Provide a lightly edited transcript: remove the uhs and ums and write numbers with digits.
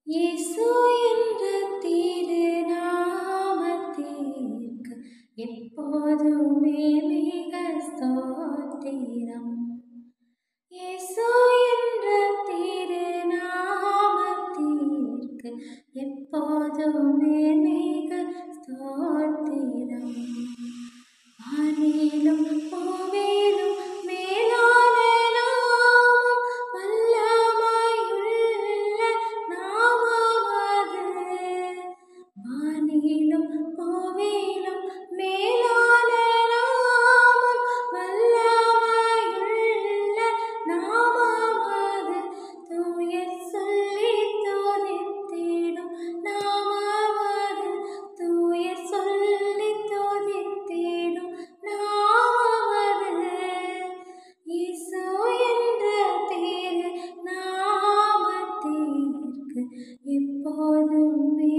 இயேசு என்ற திருநாமத்திற்கு எப்போதுமே மிக ஸ்தோத்திரம். இயேசு என்ற திருநாமத்திற்கு எப்போதுமே மிக ஸ்தோத்திரம். வானிலும் பூவிலும் மேலான நாமம், வல்லமையுள்ள நாமமது. வானிலும் பூவிலும் மேலான நாமம், வல்லமையுள்ள நாமமது. தூயர் சொல்லித் துதித்திடும் நாமமது. தூயர் சொல்லித் துதித்திடும் நாமமது. இயேசு என்ற திருநாமத்திற்கு எப்போதுமே